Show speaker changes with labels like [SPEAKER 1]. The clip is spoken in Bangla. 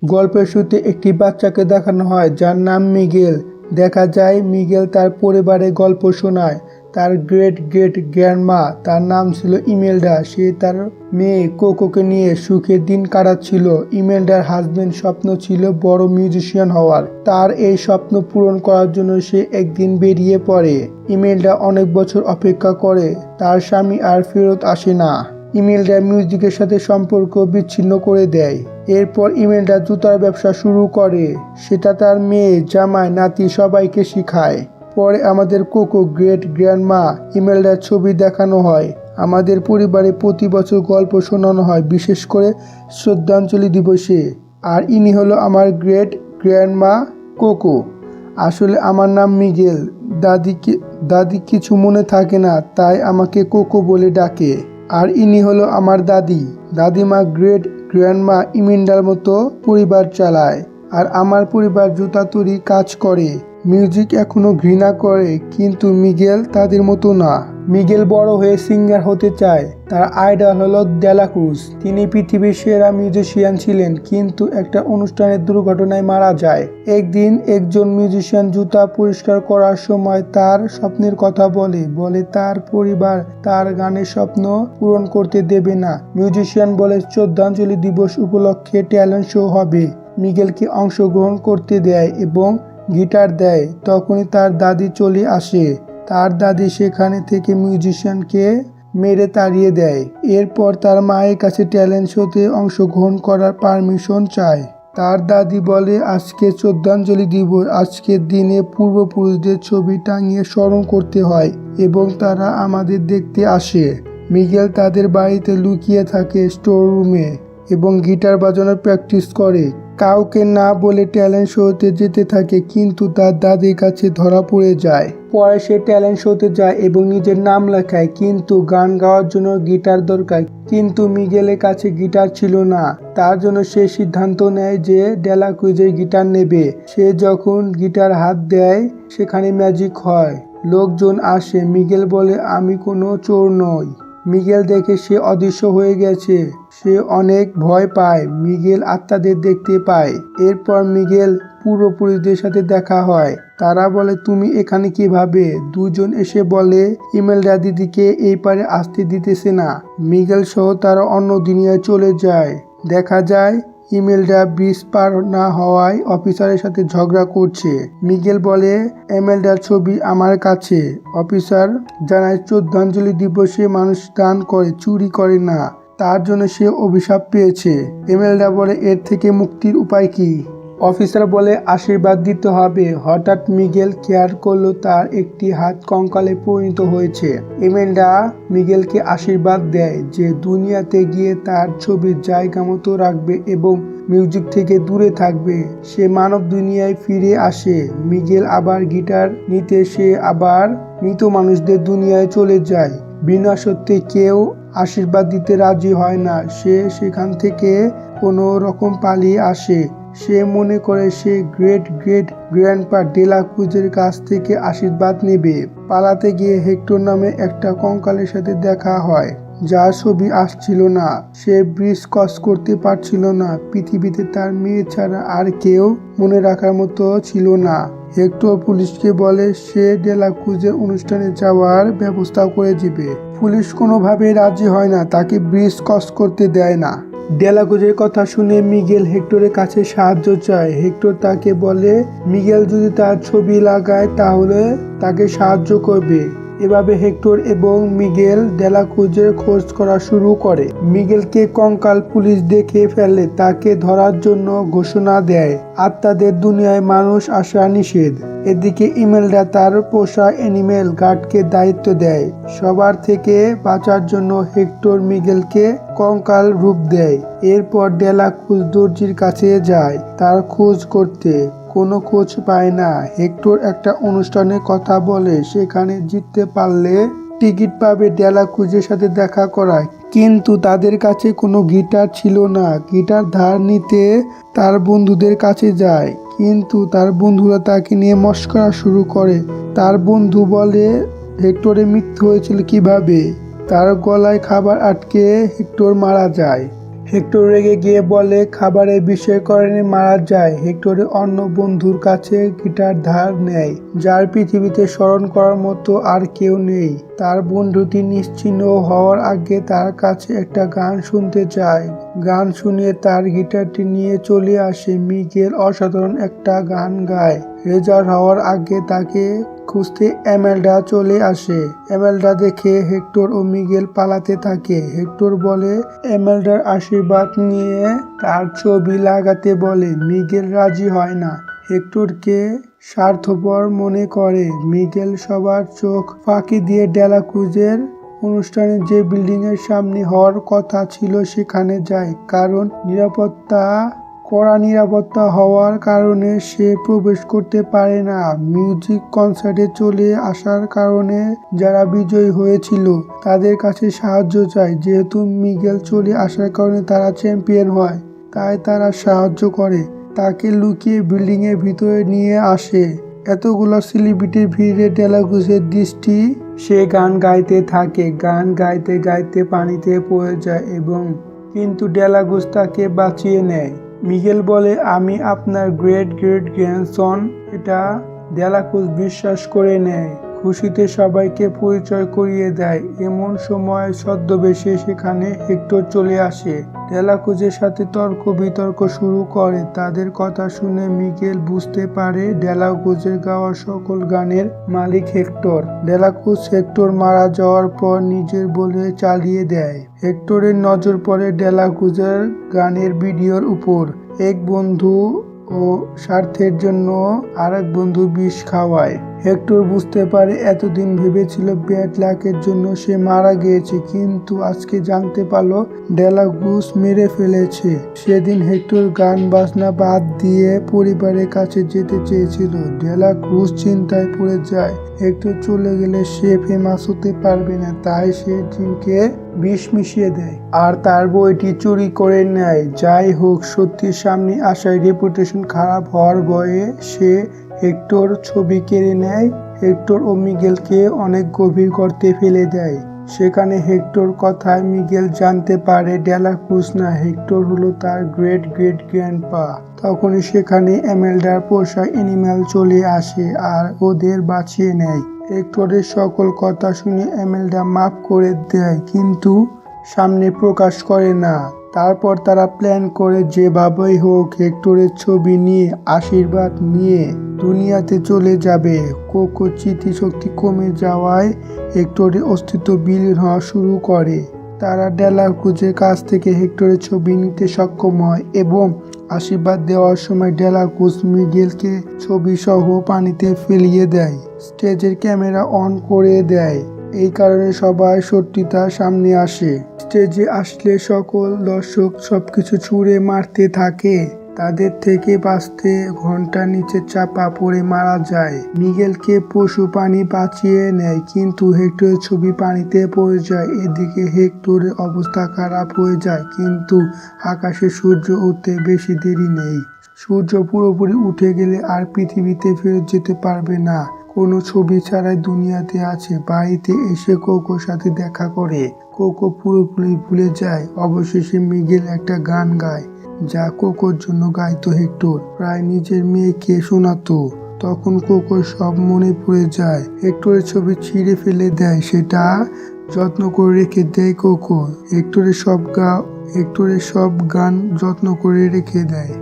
[SPEAKER 1] গল্পের শুরুতে একটি বাচ্চাকে দেখানো হয় যার নাম মিগেল। দেখা যায় মিগেল তার পরিবারে গল্প শোনায়। তার গ্রেট গ্রেট গ্র্যান্ডমা, তার নাম ছিল ইমেলডা। সে তার মেয়ে কোকোকে নিয়ে সুখের দিন কাটাচ্ছিল। ইমেলডার হাজবেন্ড স্বপ্ন ছিল বড় মিউজিশিয়ান হওয়ার। তার এই স্বপ্ন পূরণ করার জন্য সে একদিন বেরিয়ে পড়ে। ইমেলডা অনেক বছর অপেক্ষা করে, তার স্বামী আর ফেরত আসে না। ইমেলডা মিউজিকের সাথে সম্পর্ক বিচ্ছিন্ন করে দেয়। এরপর ইমেলডা জুতার ব্যবসা শুরু করে। সেটা তার মেয়ে, জামাই, নাতি সবাইকে শেখায়। পরে আমাদের কোকো গ্রেট গ্র্যান্ডমা ইমেলডার ছবি দেখানো হয়। আমাদের পরিবারে প্রতি বছর গল্প শোনানো হয়, বিশেষ করে শ্রদ্ধাঞ্জলি দিবসে। আর ইনি হলো আমার গ্রেট গ্র্যান্ডমা কোকো। আসলে আমার নাম মিগেল। দাদি কিছু মনে থাকে না, তাই আমাকে কোকো বলে ডাকে। আর ইনি হলো আমার দাদিমা গ্রেট গ্র্যান্ডমা ইমেলডার মতো পরিবার চালায়। আর আমার পরিবার জুতা তৈরি কাজ করে, মিউজিক এখনো ঘৃণা করে, কিন্তু মিগেল তাদের মতো না। মিগেল বড় হয়ে সিঙ্গার হতে চায়। তার আইডল হলো ডেলা ক্রুজ। তিনি পৃথিবীর সেরা মিউজিশিয়ান ছিলেন, কিন্তু একটা অনুষ্ঠানের দুর্ঘটনায় মারা যায়। একদিন একজন মিউজিশিয়ান জুতা পরিষ্কার করার সময় তার স্বপ্নের কথা বলে তার পরিবার তার গানের স্বপ্ন পূরণ করতে দেবে না। মিউজিশিয়ান বলে শ্রদ্ধাঞ্জলি দিবস উপলক্ষে ট্যালেন্ট শো হবে। মিগেলকে অংশগ্রহণ করতে দেয় এবং গিটার দেয়। তখনই তার দাদি চলে আসে। তার দাদি সেখানে থেকে মিউজিশিয়ানকে মেরে তাড়িয়ে দেয়। এরপর তার মায়ের কাছে ট্যালেন্ট শোতে অংশগ্রহণ করার পারমিশন চায়। তার দাদি বলে, আজকে শ্রদ্ধাঞ্জলি দিবস, আজকের দিনে পূর্বপুরুষদের ছবি টাঙিয়ে স্মরণ করতে হয় এবং তারা আমাদের দেখতে আসে। মিগেল তাদের বাড়িতে লুকিয়ে থাকে স্টোর রুমে এবং গিটার বাজানোর প্র্যাকটিস করে। কাউকে না বলে ট্যালেন্ট শোতে যেতে থাকে, কিন্তু তার দাদির কাছে ধরা পড়ে যায়। পরে সে ট্যালেন্ট শোতে যায় এবং নিজের নাম লেখায়, কিন্তু গান গাওয়ার জন্য গিটার দরকার। কিন্তু মিগেলের কাছে গিটার ছিল না। তার জন্য সে সিদ্ধান্ত নেয় যে ডেলা ক্রুজের গিটার নেবে। সে যখন গিটার হাত দেয় সেখানে ম্যাজিক হয়, লোকজন আসে। মিগেল বলে, আমি কোনো চোর নই। মিগেল দেখে সে অদৃশ্য হয়ে গেছে। সে অনেক ভয় পায়। মিগেল আত্মাদের দেখতে পায়। এরপর মিগেল পূর্বপুরুষদের সাথে দেখা হয়। তারা বলে, তুমি এখানে কিভাবে? দুজন এসে বলে, ইমেলডা দিদিকে এই পারে আসতে দিতেছে না। মিগেল সহ তারা অন্য দুনিয়ায় চলে যায়। দেখা যায় ইমেলডা ব্রিজ পার না হওয়ায় অফিসারের সাথে ঝগড়া করছে। মিগেল বলে, ইমেলডার ছবি আমার কাছে। অফিসার জানায়, শ্রদ্ধাঞ্জলি দিবসে মানুষ দান করে, চুরি করে না। তার জন্য সে অভিশাপ পেয়েছে। ইমেলডা বলে, এর থেকে মুক্তির উপায় কি? অফিসার বলে, আশীর্বাদ দিতে হবে। হঠাৎ মিগেল খেয়াল করলো তার একটি হাত কঙ্কালে পরিণত হয়েছে। ইমেলডা মিগেলকে আশীর্বাদ দেয় যে দুনিয়াতে গিয়ে তার ছবির জায়গা মতো রাখবে এবং মিউজিক থেকে দূরে থাকবে। সে মানব দুনিয়ায় ফিরে আসে। মিগেল আবার গিটার নিতে সে আবার মৃত মানুষদের দুনিয়ায় চলে যায়। বিনা সত্যি কেউ আশীর্বাদ দিতে রাজি হয় না। সে সেখান থেকে কোনো রকম পালিয়ে আসে। সে মনে করে সে গ্রেট গ্রেট গ্র্যান্ডপা ডেলা ক্রুজের কাছ থেকে আশীর্বাদ নেবে। পালাতে গিয়ে হেক্টর নামে একটা কঙ্কালের সাথে দেখা হয়, যার ছবি আসছিল না। সে ব্রিজ ক্রস করতে পারছিল না। পৃথিবীতে তার মেয়ে ছাড়া আর কেউ মনে রাখার মতো ছিল না। হেক্টর পুলিশকে বলে সে ডেলা ক্রুজের অনুষ্ঠানে যাওয়ার ব্যবস্থা করে দিবে। পুলিশ কোনোভাবে রাজি হয় না, তাকে ব্রিজ ক্রস করতে দেয় না। ডেলা ক্রুজের কথা শুনে মিগেল হেক্টরের কাছে সাহায্য চায়। হেক্টর তাকে বলে, মিগেল যদি তার ছবি লাগায় তাহলে তাকে সাহায্য করবে। এভাবে হেক্টর এবং মিগেল ডেলা ক্রুজের খোঁজ করা শুরু করে। মিগেলকে কঙ্কাল পুলিশ দেখে ফেলে, তাকে ধরার জন্য ঘোষণা দেয়, আত্মাদের দুনিয়ায় মানুষ আসা নিষেধ। এদিকে ইমেলডা তার পোষা অ্যানিমেল গার্ডকে দায়িত্ব দেয়। সবার থেকে বাঁচার জন্য হেক্টর মিগেলকে কঙ্কাল রূপ দেয়। এরপর ডেলা ক্রুজ দর্জির কাছে যায় তার খোঁজ করতে। কোনো খোঁজ পায় না। হেক্টর একটা অনুষ্ঠানের কথা বলে, সেখানে জিততে পারলে টিকিট পাবে ডেলা ক্রুজের সাথে দেখা করায়। কিন্তু তাদের কাছে কোনো গিটার ছিল না। গিটার ধার নিতে তার বন্ধুদের কাছে যায়, কিন্তু তার বন্ধুরা তাকে নিয়ে মস্করা শুরু করে। তার বন্ধু বলে, হেক্টরের মৃত্যু হয়েছিল কিভাবে? তার গলায় খাবার আটকে হেক্টর মারা যায়। হেক্টর রেগে গিয়ে বলে খাবারে বিষের কারণে মারা যায়। হেক্টরের অন্য বন্ধুর কাছে গিটার ধার নেয়, যার পৃথিবীতে স্মরণ করার মতো আর কেউ নেই। তার বন্ধুটি নিশ্চিহ্ন হওয়ার আগে তার কাছে একটা গান শুনতে চায়। গান শুনিয়ে তার গিটারটি নিয়ে চলে আসে। মিগেল অসাধারণ একটা গান গায়। রেজাল্ট হওয়ার আগে তাকে খুঁজতে এমেলডা চলে আসে। এমেলডা দেখে হেক্টর ও মিগেল পালাতে থাকে। হেক্টর বলে এমেলডার আশীর্বাদ নিয়ে তার ছবি লাগাতে বলে। মিগেল রাজি হয় না, হেক্টরকে স্বার্থপর মনে করে। মিগেল সবার চোখ ফাঁকি দিয়ে ডেলাক্রুজের অনুষ্ঠানে যে বিল্ডিং এর সামনে হওয়ার কথা ছিল সেখানে যায়, কারণ কড়া নিরাপত্তা হওয়ার কারণে সে প্রবেশ করতে পারে না। মিউজিক কনসার্টে চলে আসার কারণে যারা বিজয়ী হয়েছিল তাদের কাছে সাহায্য চায়। যেহেতু মিগেল চলে আসার কারণে তারা চ্যাম্পিয়ন হয়, তাই তারা সাহায্য করে। তাকে লুকিয়ে বিল্ডিং এর ভিতরে নিয়ে আসে। এতগুলো সেলিব্রিটির ভিড়ে ডেলাক্রুজের দৃষ্টি, সে গান গাইতে থাকে। গান গাইতে গাইতে পানিতে পড়ে যায় কিন্তু ডেলাক্রুজ তাকে বাঁচিয়ে নেয়। মিগেল বলে আমি আপনার গ্রেট গ্রেট গ্র্যান্ডসন। এটা ডেলাক্রুজ বিশ্বাস করে নেয়। খুশিতে সবাইকে পরিচয় করিয়ে দেয়। এমন সময় ছদ্মবেশে সেখানে হেক্টর চলে আসে। ডেলাক্রুজের সাথে তর্ক বিতর্ক শুরু করে। তাদের কথা শুনে মিগেল বুঝতে পারে ডেলাক্রুজের গাওয়া সকল গানের মালিক হেক্টর। ডেলাক্রুজ হেক্টর মারা যাওয়ার পর নিজের বলে চালিয়ে দেয়। হেক্টরের নজর পড়ে ডেলাক্রুজের গানের ভিডিওর উপর। এক বন্ধু ও স্বার্থের জন্য আরেক বন্ধু বিষ খাওয়ায়। হেক্টর বুঝতে পারে এতদিন ভেবেছিল ব্যাড লাকের জন্য সে মারা গিয়েছে, কিন্তু আজকে জানতে পারলো ডেলাক্রুজ মেরে ফেলেছে। সেদিন হেক্টর গান বাজনা বাদ দিয়ে পরিবারের কাছে যেতে চেয়েছিল। ডেলাক্রুজ চিন্তায় পড়ে যায়। হেক্টর চলে গেলে সে ফেমাস হতে পারবে না, তাই সে জিমকে বিষ মিশিয়ে দেয় আর তার বইটি চুরি করে নেয়। যাই হোক, সত্যির সামনে আসায় রেপুটেশন খারাপ হওয়ার ভয়ে সে হেক্টর ছবি কেড়ে নেয়। হেক্টর ও মিগেলকে অনেক গভীর গর্তে ফেলে দেয়। সেখানে হেক্টর কথায় মিগেল জানতে পারে ডেলাক্রুজ না, হেক্টর হলো তার গ্রেট গ্রেট গ্র্যান্ডপা। তখনই সেখানে এমেলডার পোষা অ্যানিম্যাল চলে আসে আর ওদের বাঁচিয়ে নেয়। হেক্টরের সকল কথা শুনে এমেলডা মাফ করে দেয়, কিন্তু সামনে প্রকাশ করে না। তারপর তারা প্ল্যান করে যেভাবেই হোক হেক্টরের ছবি নিয়ে আশীর্বাদ নিয়ে দুনিয়াতে চলে যাবে। কোকো স্মৃতিশক্তি কমে যাওয়ায় হেক্টরের অস্তিত্ব বিলীন হওয়া শুরু করে। তারা ডেলাক্রুজের কাছ থেকে হেক্টরের ছবি নিতে সক্ষম হয় এবং আশীর্বাদ দেওয়ার সময় ডেলাক্রুজ মিগেলকে ছবি সহ পানিতে ফেলিয়ে দেয়। স্টেজের ক্যামেরা অন করে দেয়। এই কারণে সবাই সত্যিটা সামনে আসে। স্টেজে আসলে সকল দর্শক সবকিছু ছুঁড়ে মারতে থাকে। তাদের থেকে বাঁচতে ঘন্টার নিচে চাপা পড়ে মারা যায়। মিগেলকে পশু পানি বাঁচিয়ে নেয়, কিন্তু হেক্টরের ছবি পানিতে পড়ে যায়। এদিকে হেক্টরের অবস্থা খারাপ হয়ে যায়, কিন্তু আকাশে সূর্য উঠতে বেশি দেরি নেই। সূর্য পুরোপুরি উঠে গেলে আর পৃথিবীতে ফেরত যেতে পারবে না। কোনো ছবি ছাড়াই দুনিয়াতে আছে। বাড়িতে এসে কোকোর সাথে দেখা করে। কোকো পুরোপুরি ভুলে যায়। অবশেষে মিগেল একটা গান গায়, যা কোকোর জন্য গাইতো হেক্টর, প্রায় নিজের মেয়েকে শোনাতো। তখন কোকোর সব মনে পড়ে যায়। হেক্টরের ছবি ছিঁড়ে ফেলে দেয়, সেটা যত্ন করে রেখে দেয় কোকো। হেক্টরের সব গান যত্ন করে রেখে দেয়।